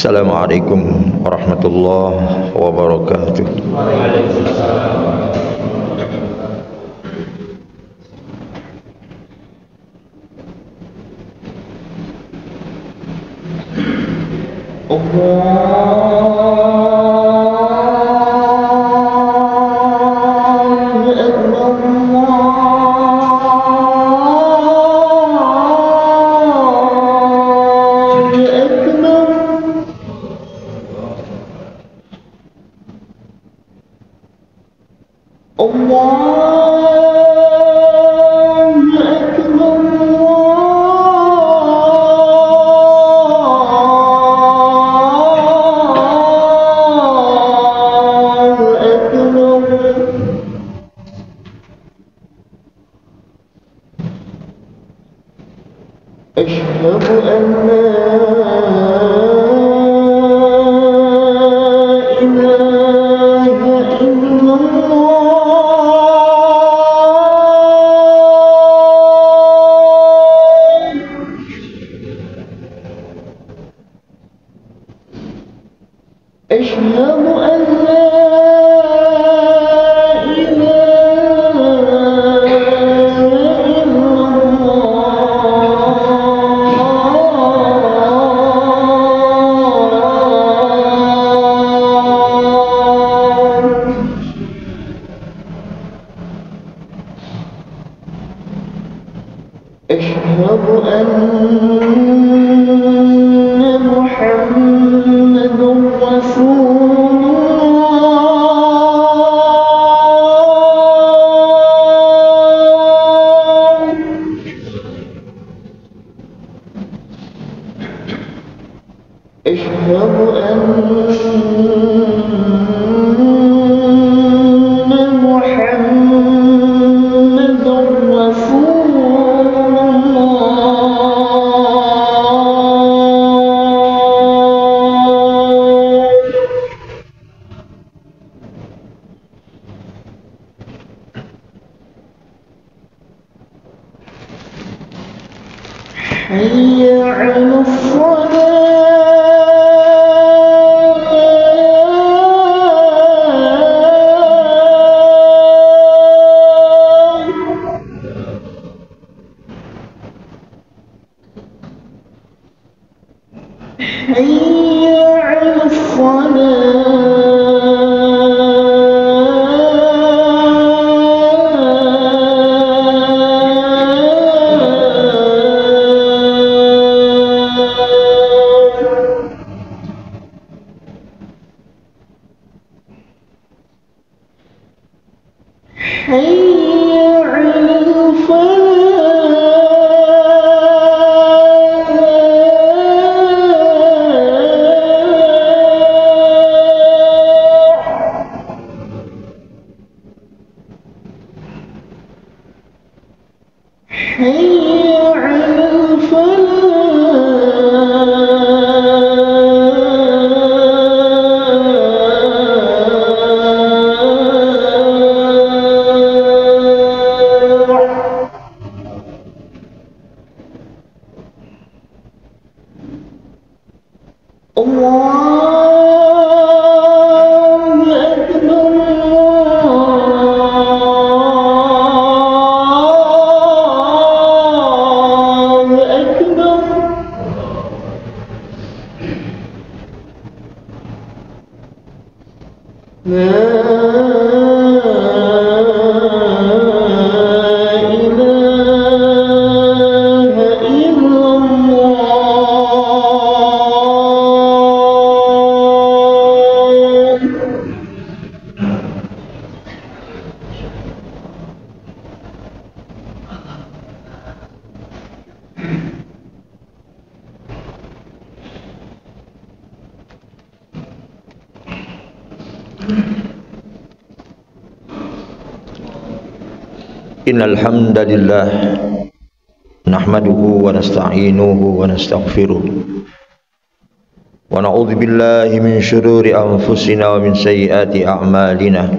Assalamualaikum warahmatullahi wabarakatuh. Innal hamdalillah nahmaduhu wa nasta'inuhu wa nastaghfiruh wa na'udzu billahi min shururi anfusina wa min sayyiati a'malina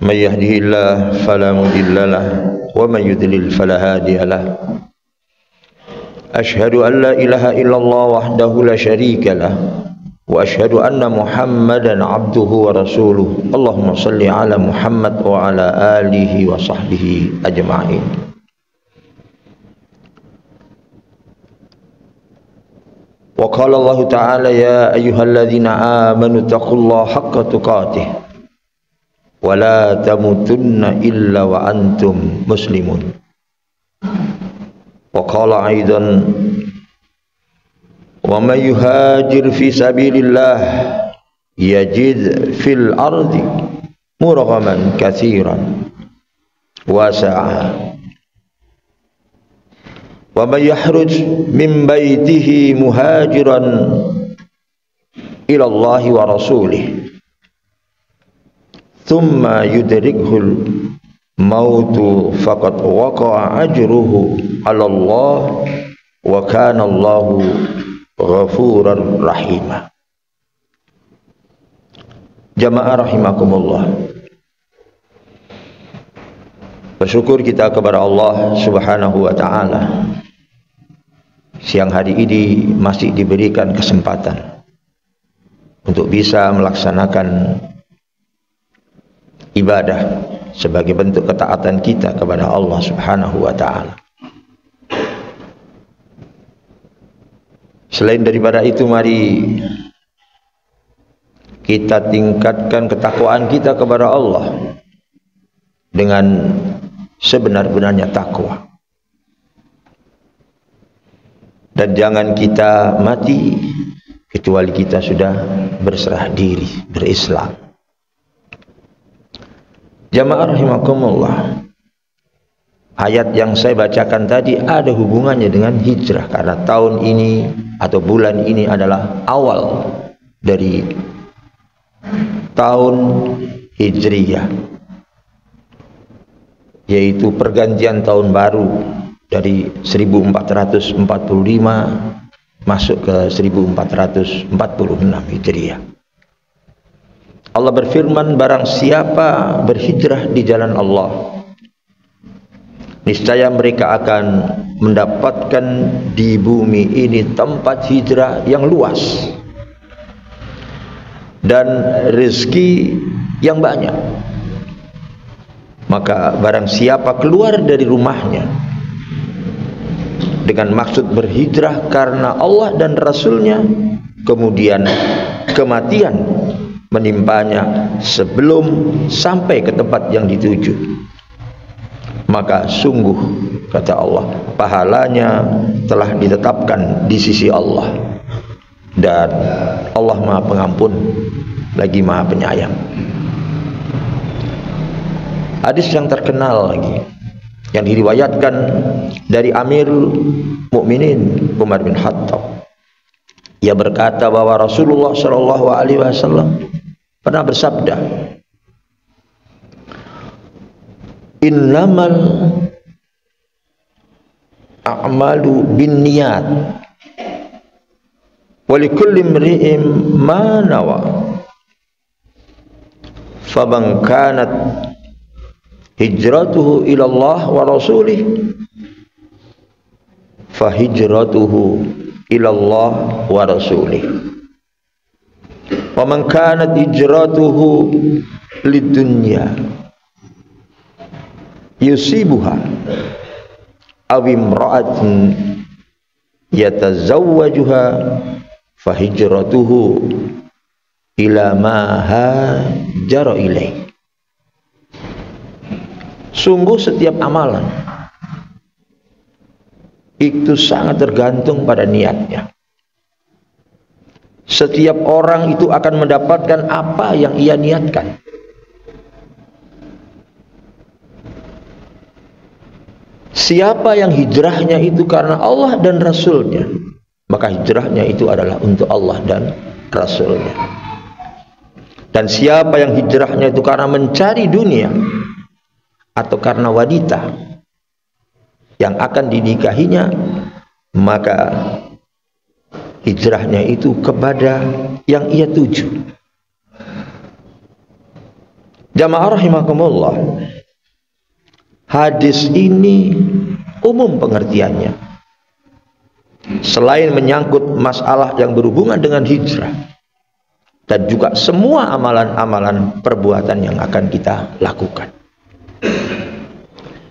may yahdihillahu fala mudilla lahu wa may yudlil fala hadiya lahu Asyhadu an la ilaha illallah wahdahu la syarika lah wa asyhadu anna Muhammadan abduhu wa rasuluh. Allahumma salli ala Muhammad wa ala alihi wa sahbihi ajma'in. Wa qala Allah ta'ala ya ayyuhalladzina amanu taqullaha haqqa tuqatih wa la tamutunna illa wa antum muslimun. Wa qala aidan wa may yuhajir fi sabilillah yajid fil ardi muraghaman katsiran wasa'a wa may yahruj min baitihi muhajiran ila Allah wa rasulih thumma yudrikhul mautu faqad waqa'a ajruhu 'ala Allah wa kana Allahu ghafurar rahimah. Jamaah rahimakumullah, bersyukur kita kepada Allah Subhanahu wa taala, siang hari ini masih diberikan kesempatan untuk bisa melaksanakan ibadah sebagai bentuk ketaatan kita kepada Allah Subhanahu wa taala. Selain daripada itu, mari kita tingkatkan ketakwaan kita kepada Allah dengan sebenar-benarnya takwa. Dan jangan kita mati kecuali kita sudah berserah diri, berislam. Jamaah rahimakumullah, ayat yang saya bacakan tadi ada hubungannya dengan hijrah, karena tahun ini atau bulan ini adalah awal dari tahun Hijriyah, yaitu pergantian tahun baru dari 1445 masuk ke 1446 Hijriyah. Allah berfirman, barang siapa berhijrah di jalan Allah, niscaya mereka akan mendapatkan di bumi ini tempat hijrah yang luas dan rezeki yang banyak. Maka barang siapa keluar dari rumahnya dengan maksud berhijrah karena Allah dan Rasulnya, kemudian kematian menimpanya sebelum sampai ke tempat yang dituju, maka sungguh, kata Allah, pahalanya telah ditetapkan di sisi Allah, dan Allah Maha Pengampun lagi Maha Penyayang. Hadis yang terkenal lagi yang diriwayatkan dari Amirul Mukminin Umar bin Khattab. Ia berkata bahwa Rasulullah sallallahu alaihi wasallam pernah bersabda, innamal a'malu binniyat wa likulli imri'in ma nawa faman kanat hijratuhu ila Allah wa rasulih fa hijratuhu ila Allah wa rasulih wa man kanat hijratuhu lidunya yusibuha aw imra'atin yatazawwajuha fa hijratuhu ila ma hajara ilaih. Sungguh setiap amalan itu sangat tergantung pada niatnya. Setiap orang itu akan mendapatkan apa yang ia niatkan. Siapa yang hijrahnya itu karena Allah dan Rasulnya, maka hijrahnya itu adalah untuk Allah dan Rasulnya. Dan siapa yang hijrahnya itu karena mencari dunia atau karena wanita yang akan dinikahinya, maka hijrahnya itu kepada yang ia tuju. Jamaah rahimakumullah, hadis ini umum pengertiannya. selain menyangkut masalah yang berhubungan dengan hijrah, dan juga semua amalan-amalan perbuatan yang akan kita lakukan.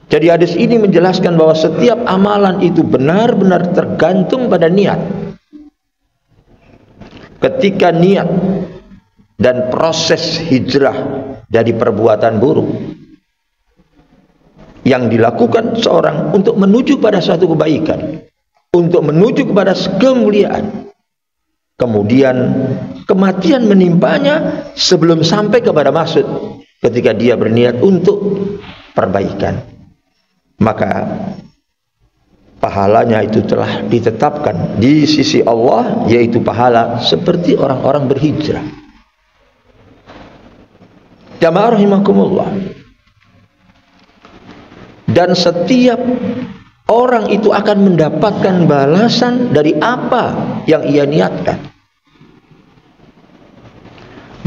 Jadi hadis ini menjelaskan bahwa setiap amalan itu benar-benar tergantung pada niat. Ketika niat dan proses hijrah dari perbuatan buruk yang dilakukan seorang untuk menuju pada suatu kebaikan, untuk menuju kepada kemuliaan, kemudian kematian menimpanya sebelum sampai kepada maksud ketika dia berniat untuk perbaikan, maka pahalanya itu telah ditetapkan di sisi Allah, yaitu pahala seperti orang-orang berhijrah. Jamaah rahimakumullah. Dan setiap orang itu akan mendapatkan balasan dari apa yang ia niatkan.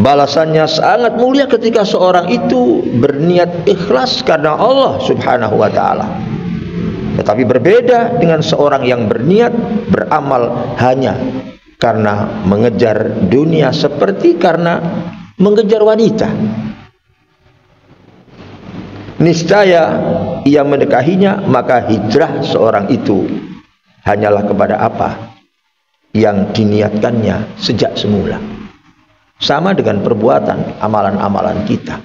Balasannya sangat mulia ketika seorang itu berniat ikhlas karena Allah Subhanahu wa ta'ala. Tetapi berbeda dengan seorang yang berniat beramal hanya karena mengejar dunia, seperti karena mengejar wanita. Niscaya ia mendekahinya, maka hijrah seorang itu hanyalah kepada apa yang diniatkannya sejak semula. Sama dengan perbuatan, amalan-amalan kita.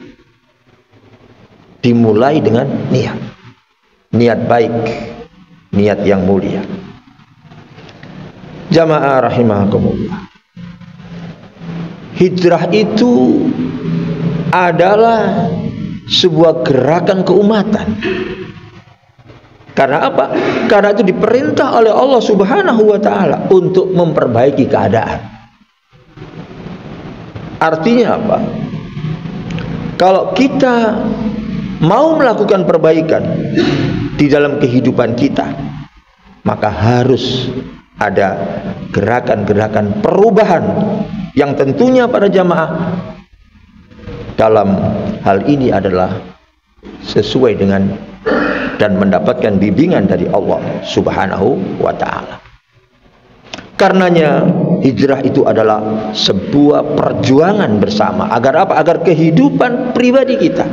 Dimulai dengan niat. Niat baik, niat yang mulia. Jamaah rahimakumullah. Hijrah itu adalah sebuah gerakan keumatan. Karena apa? Karena itu diperintah oleh Allah Subhanahu wa ta'ala untuk memperbaiki keadaan. Artinya apa? Kalau kita mau melakukan perbaikan di dalam kehidupan kita, maka harus ada gerakan-gerakan perubahan yang tentunya para jamaah dalam hal ini adalah sesuai dengan dan mendapatkan bimbingan dari Allah Subhanahu wa ta'ala. Karenanya hijrah itu adalah sebuah perjuangan bersama. Agar apa? Agar kehidupan pribadi kita,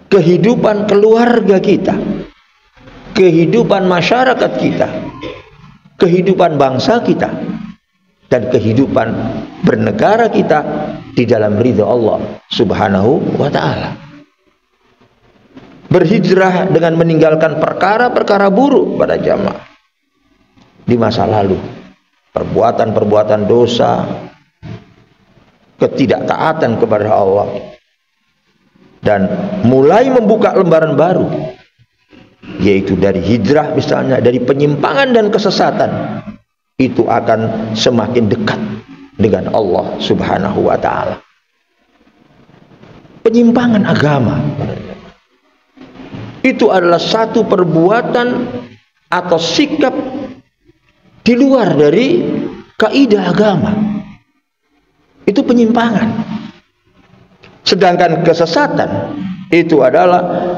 kehidupan keluarga kita, kehidupan masyarakat kita, kehidupan bangsa kita, dan kehidupan bernegara kita di dalam ridha Allah Subhanahu wa ta'ala. Berhijrah dengan meninggalkan perkara-perkara buruk pada jamaah di masa lalu, perbuatan-perbuatan dosa, ketidaktaatan kepada Allah, dan mulai membuka lembaran baru, yaitu dari hijrah, misalnya dari penyimpangan dan kesesatan, itu akan semakin dekat dengan Allah Subhanahu wa ta'ala. Penyimpangan agama itu adalah satu perbuatan atau sikap di luar dari kaidah agama. Itu penyimpangan. Sedangkan kesesatan itu adalah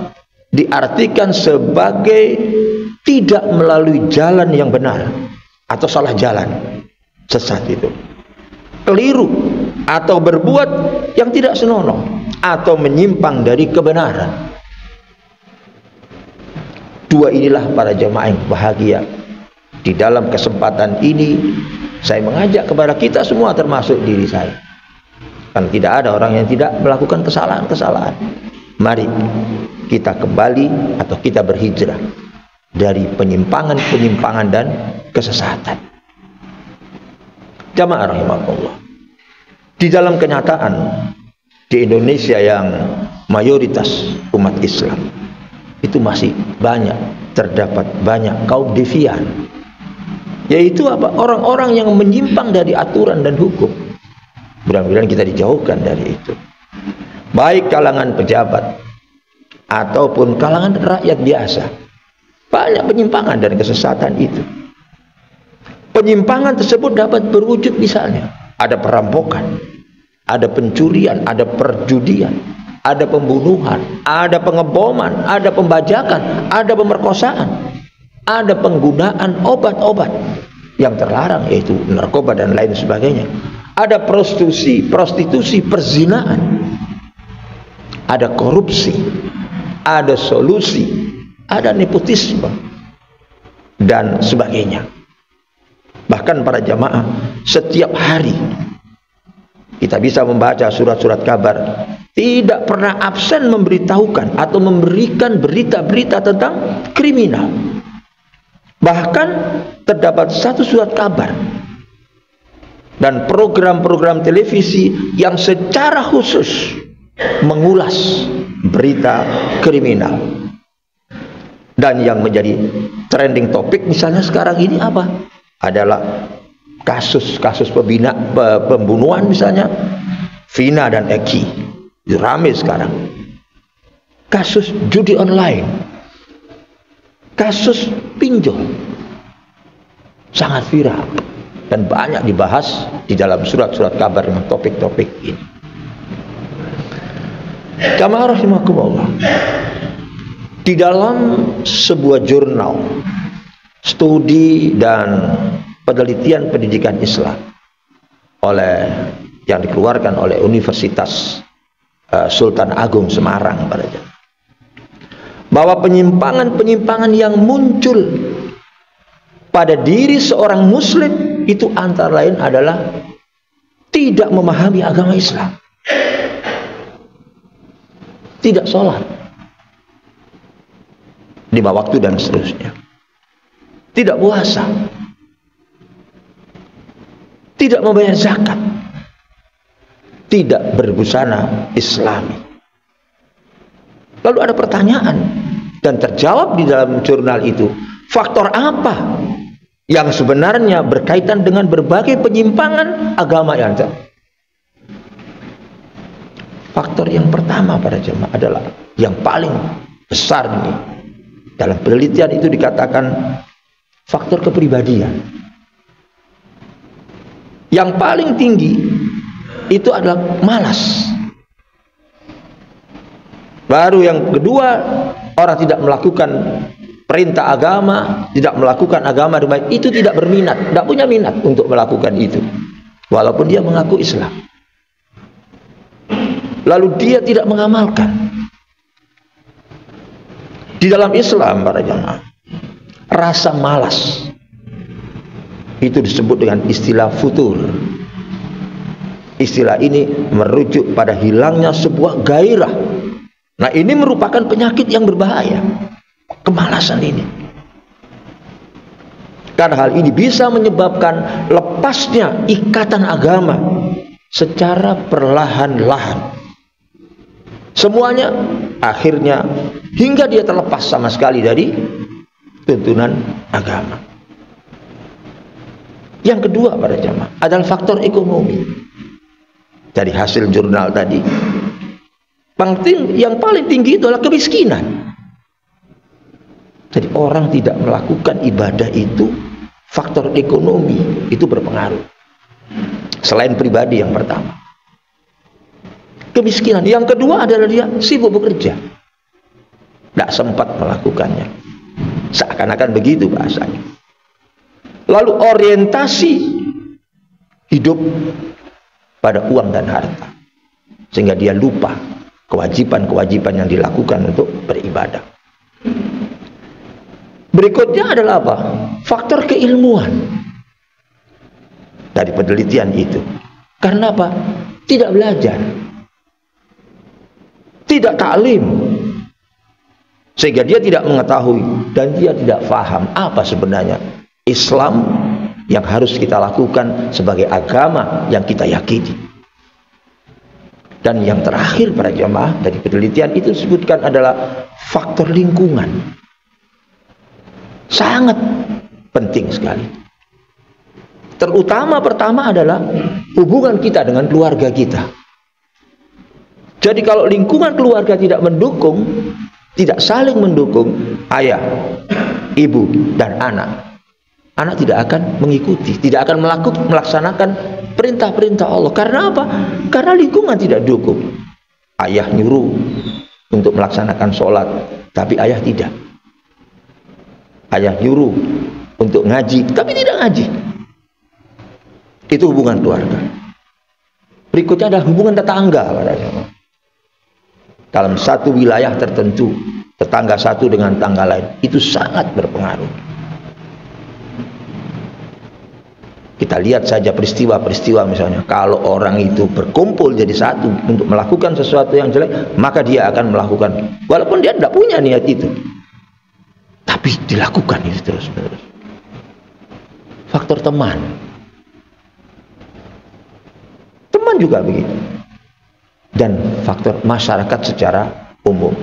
diartikan sebagai tidak melalui jalan yang benar atau salah jalan. Sesat itu keliru atau berbuat yang tidak senonoh atau menyimpang dari kebenaran. Dua inilah para jamaah yang bahagia. Di dalam kesempatan ini saya mengajak kepada kita semua, termasuk diri saya. Kan tidak ada orang yang tidak melakukan kesalahan-kesalahan. Mari kita kembali atau kita berhijrah dari penyimpangan-penyimpangan dan kesesatan. Jamaah rahimakumullah. Di dalam kenyataan di Indonesia yang mayoritas umat Islam, itu masih terdapat banyak kaum devian. Yaitu apa? Orang-orang yang menyimpang dari aturan dan hukum. Mudah-mudahan kita dijauhkan dari itu. Baik kalangan pejabat ataupun kalangan rakyat biasa. Banyak penyimpangan dan kesesatan itu. Penyimpangan tersebut dapat berwujud misalnya ada perampokan, ada pencurian, ada perjudian, ada pembunuhan, ada pengeboman, ada pembajakan, ada pemerkosaan. ada penggunaan obat-obat yang terlarang, yaitu narkoba dan lain sebagainya. Ada prostitusi, perzinaan, ada korupsi, ada solusi, ada nepotisme dan sebagainya. Bahkan para jamaah, setiap hari kita bisa membaca surat-surat kabar, tidak pernah absen memberitahukan atau memberikan berita-berita tentang kriminal. Bahkan terdapat satu surat kabar dan program-program televisi yang secara khusus mengulas berita kriminal. Dan yang menjadi trending topik misalnya sekarang ini apa? Adalah kasus-kasus pembunuhan misalnya Vina dan Eki. Ramai sekarang. Kasus judi online, kasus pinjol, sangat viral dan banyak dibahas di dalam surat-surat kabar dengan topik-topik ini. Jamaah rahimakumullah, di dalam sebuah jurnal studi dan penelitian pendidikan Islam yang dikeluarkan oleh Universitas Sultan Agung Semarang pada zaman, bahwa penyimpangan-penyimpangan yang muncul pada diri seorang muslim itu antara lain adalah tidak memahami agama Islam, tidak sholat 5 waktu dan seterusnya, tidak puasa, tidak membayar zakat, tidak berbusana Islami. Lalu ada pertanyaan dan terjawab di dalam jurnal itu, faktor apa yang sebenarnya berkaitan dengan berbagai penyimpangan agama yang ada? Faktor yang pertama pada jemaah adalah yang paling besar ini. Dalam penelitian itu dikatakan faktor kepribadian. Yang paling tinggi itu adalah malas. Baru yang kedua, orang tidak melakukan perintah agama, tidak melakukan agama dengan baik, itu tidak berminat, tidak punya minat untuk melakukan itu, walaupun dia mengaku Islam. Lalu dia tidak mengamalkan. Di dalam Islam para jamaah, rasa malas itu disebut dengan istilah futur. Istilah ini merujuk pada hilangnya sebuah gairah. Nah, ini merupakan penyakit yang berbahaya, kemalasan ini. Karena hal ini bisa menyebabkan lepasnya ikatan agama secara perlahan-lahan. Semuanya akhirnya hingga dia terlepas sama sekali dari tuntunan agama. Yang kedua pada jamaah adalah faktor ekonomi. Dari hasil jurnal tadi, yang paling tinggi itu adalah kemiskinan. Jadi orang tidak melakukan ibadah itu, faktor ekonomi itu berpengaruh. Selain pribadi yang pertama, kemiskinan. Yang kedua adalah dia sibuk bekerja, tidak sempat melakukannya. Seakan-akan begitu bahasanya. Lalu orientasi hidup pada uang dan harta, sehingga dia lupa kewajiban-kewajiban yang dilakukan untuk beribadah. Berikutnya adalah apa? Faktor keilmuan. Dari penelitian itu, karena apa? Tidak belajar, tidak taklim, sehingga dia tidak mengetahui dan dia tidak faham apa sebenarnya Islam yang harus kita lakukan sebagai agama yang kita yakini. Dan yang terakhir para jamaah, dari penelitian itu disebutkan adalah faktor lingkungan. Sangat penting sekali. Terutama pertama adalah hubungan kita dengan keluarga kita. Jadi kalau lingkungan keluarga tidak mendukung, tidak saling mendukung, ayah, ibu, dan anak tidak akan mengikuti, tidak akan melaksanakan perintah-perintah Allah. Karena apa? Karena lingkungan tidak dukung. Ayah nyuruh untuk melaksanakan sholat, tapi ayah tidak. ayah nyuruh untuk ngaji tapi tidak ngaji, itu hubungan keluarga. Berikutnya adalah hubungan tetangga. Dalam satu wilayah tertentu, tetangga satu dengan tetangga lain itu sangat berpengaruh. Kita lihat saja peristiwa-peristiwa, misalnya kalau orang itu berkumpul jadi satu untuk melakukan sesuatu yang jelek, maka dia akan melakukan walaupun dia tidak punya niat itu, tapi dilakukan itu terus-menerus. Faktor teman juga begitu, dan faktor masyarakat secara umum.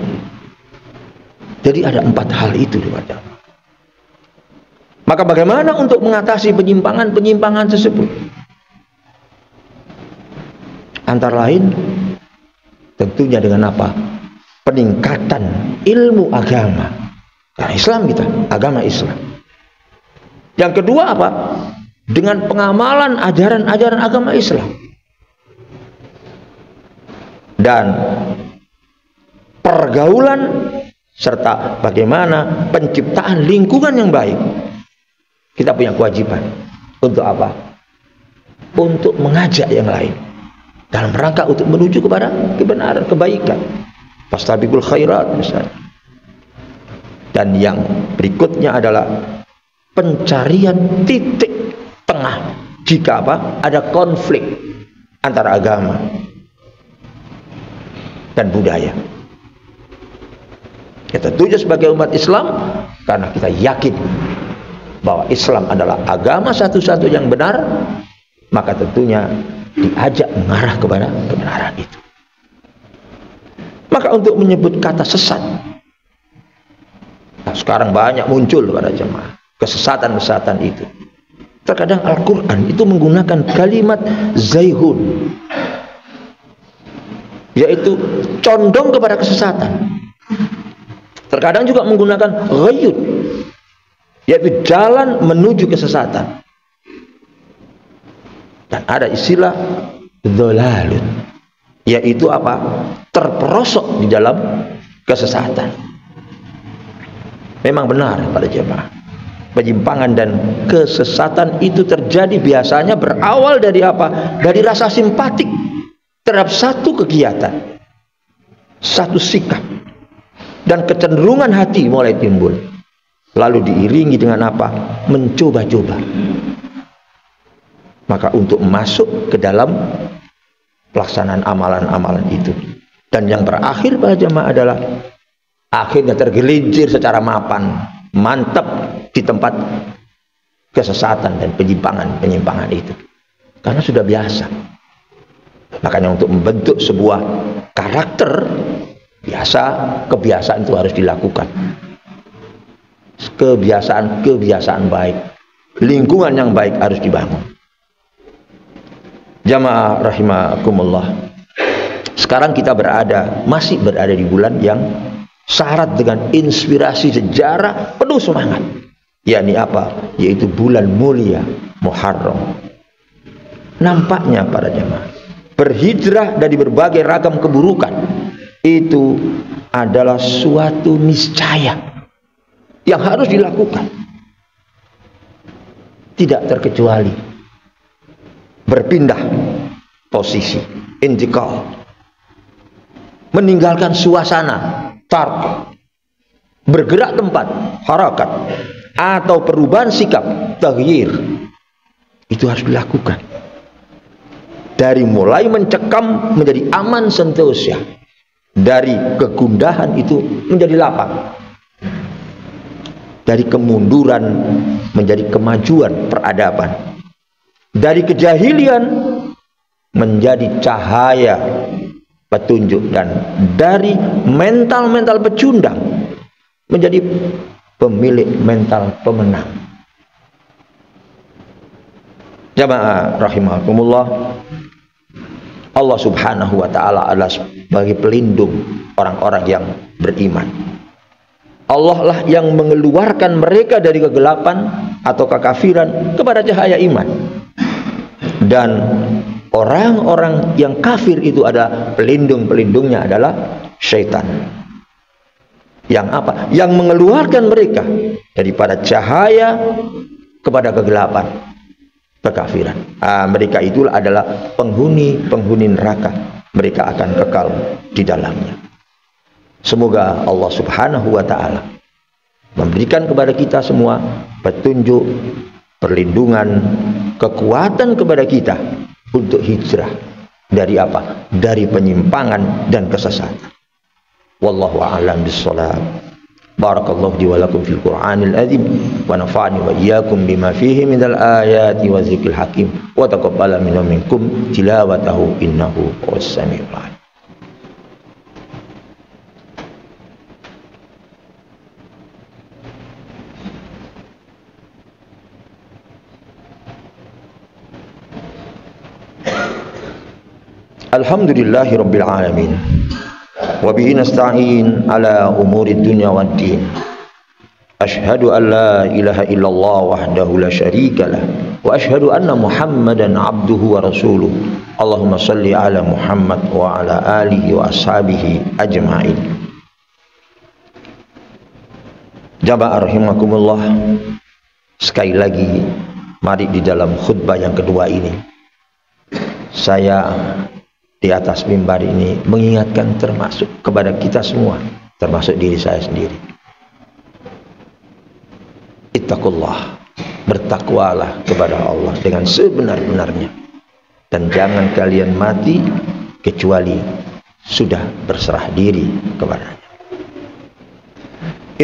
Jadi ada 4 hal itu di wajah. Maka bagaimana untuk mengatasi penyimpangan-penyimpangan tersebut? Antara lain tentunya dengan apa? Peningkatan ilmu agama. Karena Islam kita, agama Islam. Yang kedua apa? Dengan pengamalan ajaran-ajaran agama Islam. Dan pergaulan serta bagaimana penciptaan lingkungan yang baik. Kita punya kewajiban untuk apa? Untuk mengajak yang lain dalam rangka untuk menuju kepada kebenaran, kebaikan. Fastabiqul khairat misalnya. Dan yang berikutnya adalah pencarian titik tengah jika apa? Ada konflik antara agama dan budaya. Kita tentunya sebagai umat Islam, karena kita yakin bahwa Islam adalah agama satu-satu yang benar, maka tentunya diajak mengarah kepada kebenaran itu. Maka untuk menyebut kata sesat, nah sekarang banyak muncul pada jemaah kesesatan-kesesatan itu. Terkadang Al-Quran itu menggunakan kalimat zaihun, yaitu condong kepada kesesatan. Terkadang juga menggunakan ghayud, yaitu jalan menuju kesesatan. Dan ada istilah dhalalun, yaitu apa? Terperosok di dalam kesesatan. Memang benar pada jemaah, penyimpangan dan kesesatan itu terjadi biasanya berawal dari apa? Dari rasa simpatik terhadap satu kegiatan, satu sikap, dan kecenderungan hati mulai timbul, lalu diiringi dengan apa? Mencoba-coba. Maka untuk masuk ke dalam pelaksanaan amalan-amalan itu, dan yang terakhir pada jemaah adalah akhirnya tergelincir secara mapan, mantap di tempat kesesatan dan penyimpangan itu, karena sudah biasa. Makanya untuk membentuk sebuah karakter biasa, kebiasaan itu harus dilakukan. Kebiasaan baik, lingkungan yang baik harus dibangun. Jamaah rahimakumullah, sekarang kita masih berada di bulan yang syarat dengan inspirasi sejarah penuh semangat, yakni apa? Yaitu bulan mulia Muharram. Nampaknya para jamaah, berhijrah dari berbagai ragam keburukan itu adalah suatu niscaya yang harus dilakukan, tidak terkecuali berpindah posisi, intikal, meninggalkan suasana, tark, bergerak tempat, harakat, atau perubahan sikap, taghyir, itu harus dilakukan. Dari mulai mencekam menjadi aman sentosa, dari kegundahan itu menjadi lapang, dari kemunduran menjadi kemajuan peradaban, dari kejahilian menjadi cahaya petunjuk, dan dari mental-mental pecundang menjadi pemilik mental pemenang. Jamaah rahimakumullah, Allah subhanahu wa ta'ala adalah sebagai pelindung orang-orang yang beriman. Allah lah yang mengeluarkan mereka dari kegelapan atau kekafiran kepada cahaya iman. Dan orang-orang yang kafir itu ada pelindung-pelindungnya adalah syaitan. Yang apa? Yang mengeluarkan mereka daripada cahaya kepada kegelapan, kekafiran. Mereka itulah adalah penghuni neraka. Mereka akan kekal di dalamnya. Semoga Allah Subhanahu wa ta'ala memberikan kepada kita semua petunjuk, perlindungan, kekuatan kepada kita untuk hijrah dari apa? Dari penyimpangan dan kesesatan. Wallahu a'lam bissawab. Barakallahu li wa lakum fil Qur'anil azim wa nafa'ani wa iyyakum bima fihi minal ayati wa dzikril hakim wa taqabbala minna minkum tilawatahu innahu huwas samiul alim. Alhamdulillahi rabbil alamin. Wa bihi nasta'in ala umurid dunya wad din. Asyhadu an la ilaha illallah wahdahu la syarika lah wa asyhadu anna Muhammadan abduhu wa rasuluh. Allahumma salli ala Muhammad wa ala alihi wa ashabihi ajma'in. Jamaah rahimakumullah, sekali lagi mari di dalam khutbah yang kedua ini saya di atas mimbar ini mengingatkan termasuk kepada kita semua, termasuk diri saya sendiri. Ittaqullah, bertakwalah kepada Allah dengan sebenar-benarnya, dan jangan kalian mati kecuali sudah berserah diri kepadanya.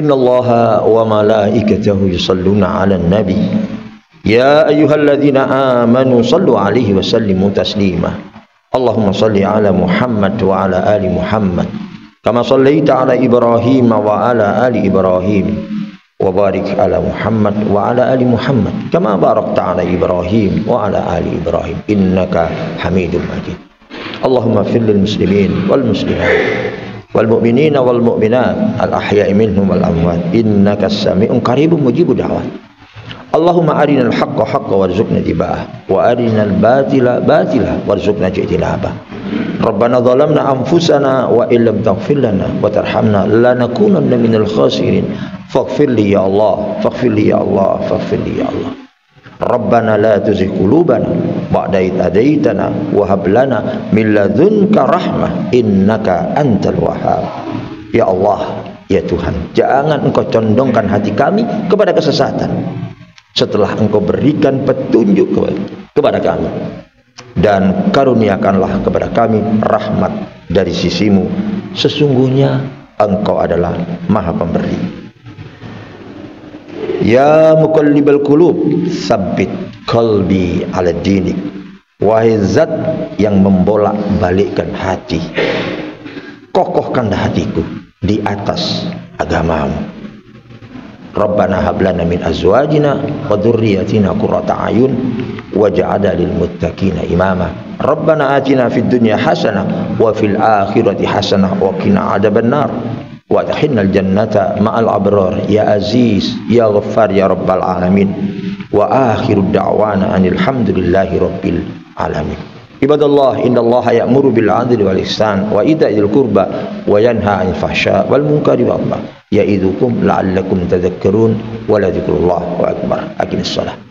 Innallaha wa malaikatahu yusalluna 'alan nabi ya ayyuhalladzina amanu sallu 'alaihi wa sallimu taslima. Allahumma salli ala Muhammad wa ala ali Muhammad kama sallaita ala Ibrahim wa ala ali Ibrahim wa barik ala Muhammad wa ala ali Muhammad kama barakta ala Ibrahim wa ala ali Ibrahim innaka Hamidum Majid. Allahumma fir lil muslimin wal muslimat wal mu'minina wal mu'minat al ahya'i minhum wal amwat innaka sami'un qaribun mujibud da'wat. Allahumma arinal haqqa haqqa warzuqna ittiba'ah wa arinal batila batila warzuqna ijtinabah. Rabbana zalamna anfusana wa illam taghfir lana wa tarhamna lanakunanna minal khasirin. Faghfir li ya Allah, faghfir li ya Allah, faghfir li ya Allah. Rabbana la tuzigh qulubana ba'da idh hadaitana wa hab lana min ladunka rahmah innaka antal wahhab. Ya Allah, ya Tuhan, jangan Engkau condongkan hati kami kepada kesesatan setelah Engkau berikan petunjuk kepada kami, dan karuniakanlah kepada kami rahmat dari sisimu, sesungguhnya Engkau adalah Maha Pemberi. Ya muqallibal qulub tsabbit qalbi ala dinik. Wahai zat yang membolak-balikkan hati, kokohkanlah hatiku di atas agamamu. Rabbana hab lana min azwajina wa dzurriyyatina qurrata a'yun waj'alna lil muttaqina imama. Rabbana atina fid dunya hasanah wa fil akhirati hasanah wa qina adzabannar wa adkhilnal jannata ma'al abrar ya aziz ya ghaffar ya rabbal alamin. Wa akhiru da'wana anil hamdulillahi rabbil alamin. Ibadallah, innallaha ya'muru bil 'adli wal ihsan wa ita'il qurba wa yanha 'anil fahsya wal munkari wal baghi ya'idzukum la'allakum tadhakkarun wa la dzikrullahi akbar. Aqimissalah.